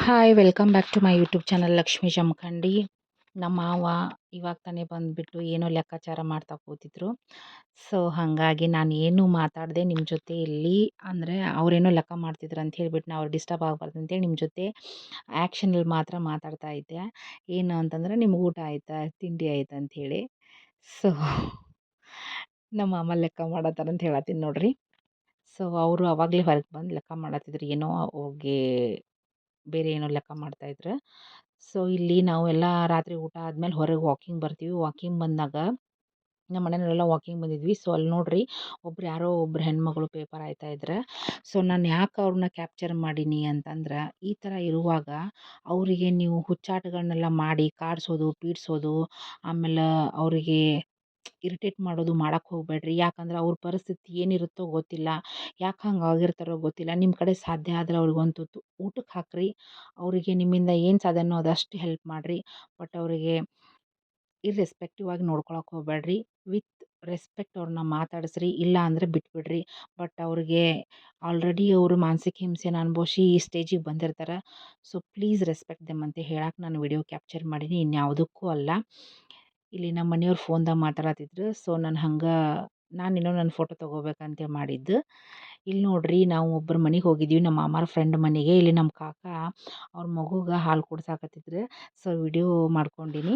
Hi welcome back to my YouTube channel Lakshmi Jamakhandi. ನಮ್ಮ ಮಾವ ಇವಾಗ ತಾನೇ ಬಂದುಬಿಟ್ಟು ಏನೋ ಲೆಕ್ಕಾಚಾರ ಮಾಡ್ತಾ ಕೂತಿದ್ರು. ಸೊ ಹಾಗಾಗಿ ನಾನು ಏನು ಮಾತಾಡದೆ ನಿಮ್ಮ ಜೊತೆ ಇಲ್ಲಿ ಅಂದರೆ ಅವರೇನೋ ಲೆಕ್ಕ ಮಾಡ್ತಿದ್ರು ಅಂತ ಹೇಳ್ಬಿಟ್ಟು ನಾವು ಅವ್ರು ಡಿಸ್ಟರ್ಬ್ ಆಗಬಾರ್ದು ಅಂತೇಳಿ ನಿಮ್ಮ ಜೊತೆ ಆ್ಯಕ್ಷನಲ್ಲಿ ಮಾತ್ರ ಮಾತಾಡ್ತಾ ಇದ್ದೆ. ಏನು ಅಂತಂದರೆ ನಿಮ್ಗೆ ಊಟ ಆಯಿತಾ, ತಿಂಡಿ ಆಯ್ತಾ ಅಂಥೇಳಿ. ಸೊ ನಮ್ಮ ಮಾಮ ಲೆಕ್ಕ ಮಾಡತ್ತಾರ ಅಂತ ಹೇಳತ್ತೀನಿ ನೋಡ್ರಿ. ಸೊ ಅವರು ಅವಾಗಲೇ ಹೊರಗೆ ಬಂದು ಲೆಕ್ಕ ಮಾಡತ್ತಿದ್ರು, ಏನೋ ಹೋಗಿ ಬೇರೆ ಏನೋ ಲೆಕ್ಕ ಮಾಡ್ತಾಯಿದ್ರು. ಸೊ ಇಲ್ಲಿ ನಾವು ಎಲ್ಲ ರಾತ್ರಿ ಊಟ ಆದಮೇಲೆ ಹೊರಗೆ ವಾಕಿಂಗ್ ಬರ್ತೀವಿ. ವಾಕಿಂಗ್ ಬಂದಾಗ ನಮ್ಮ ಮನೆಯವರೆಲ್ಲ ವಾಕಿಂಗ್ ಬಂದಿದ್ವಿ. ಸೊ ಅಲ್ಲಿ ನೋಡ್ರಿ ಯಾರೋ ಒಬ್ರು ಹೆಣ್ಮಗಳು ಪೇಪರ್ ಆಯ್ತಾ ಇದ್ರೆ. ಸೊ ನಾನು ಯಾಕೆ ಅವ್ರನ್ನ ಕ್ಯಾಪ್ಚರ್ ಮಾಡೀನಿ ಅಂತಂದ್ರೆ, ಈ ಥರ ಇರುವಾಗ ಅವರಿಗೆ ನೀವು ಹುಚ್ಚಾಟಗಳನ್ನೆಲ್ಲ ಮಾಡಿ ಕಾಡಿಸೋದು, ಪೀಡಿಸೋದು, ಆಮೇಲೆ ಅವರಿಗೆ ಇರಿಟೇಟ್ ಮಾಡೋದು ಮಾಡಕ್ಕೆ ಹೋಗಬೇಡ್ರಿ. ಯಾಕಂದ್ರೆ ಅವ್ರ ಪರಿಸ್ಥಿತಿ ಏನಿರುತ್ತೋ ಗೊತ್ತಿಲ್ಲ, ಯಾಕೆ ಹಂಗೆ ಆಗಿರ್ತಾರೋ ಗೊತ್ತಿಲ್ಲ. ನಿಮ್ಮ ಕಡೆ ಸಾಧ್ಯ ಆದರೆ ಅವ್ರಿಗೆ ಒಂದು ತುತ್ತು ಊಟಕ್ಕೆ ಹಾಕಿರಿ. ಅವರಿಗೆ ನಿಮ್ಮಿಂದ ಏನು ಸಾಧ್ಯನೋ ಅದಷ್ಟು ಹೆಲ್ಪ್ ಮಾಡಿರಿ. ಬಟ್ ಅವರಿಗೆ ಇರ್ರೆಸ್ಪೆಕ್ಟಿವ್ ಆಗಿ ನೋಡ್ಕೊಳಕ್ಕೆ ಹೋಗಬೇಡ್ರಿ. ವಿತ್ ರೆಸ್ಪೆಕ್ಟ್ ಅವ್ರನ್ನ ಮಾತಾಡಿಸ್ರಿ, ಇಲ್ಲ ಅಂದರೆ ಬಿಟ್ಬಿಡ್ರಿ. ಬಟ್ ಅವ್ರಿಗೆ ಆಲ್ರೆಡಿ ಅವರು ಮಾನಸಿಕ ಹಿಂಸೆನ ಅನುಭವಿಸಿ ಈ ಸ್ಟೇಜಿಗೆ ಬಂದಿರ್ತಾರೆ. ಸೊ ಪ್ಲೀಸ್ ರೆಸ್ಪೆಕ್ಟ್ ದೆಮ್ ಅಂತ ಹೇಳಕ್ಕೆ ನಾನು ವಿಡಿಯೋ ಕ್ಯಾಪ್ಚರ್ ಮಾಡೀನಿ, ಇನ್ಯಾವುದಕ್ಕೂ ಅಲ್ಲ. ಇಲ್ಲಿ ನಮ್ಮ ಮನೆಯವ್ರು ಫೋನ್ದಾಗ ಮಾತಾಡತ್ತಿದ್ರು. ಸೊ ನಾನಿನ್ನೂ ನನ್ನ ಫೋಟೋ ತೊಗೋಬೇಕಂತ ಮಾಡಿದ್ದು. ಇಲ್ಲಿ ನೋಡ್ರಿ ನಾವು ಒಬ್ಬರ ಮನೆಗೆ ಹೋಗಿದ್ವಿ, ನಮ್ಮ ಮಾಮಾರ ಫ್ರೆಂಡ್ ಮನೆಗೆ. ಇಲ್ಲಿ ನಮ್ಮ ಕಾಕ ಅವ್ರ ಮಗುಗೆ ಹಾಲು ಕುಡ್ಸಾಕತ್ತಿದ್ರು. So video ಮಾಡ್ಕೊಂಡೀನಿ.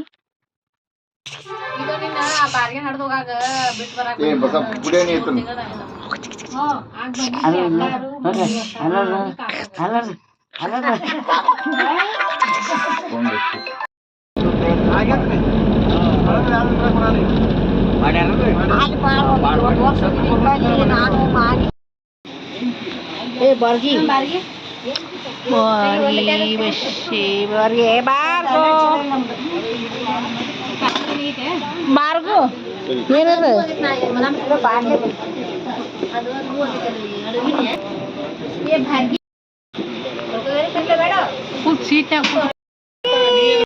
ಮಾರ್ಗು ಏನದು ಸೀಟ್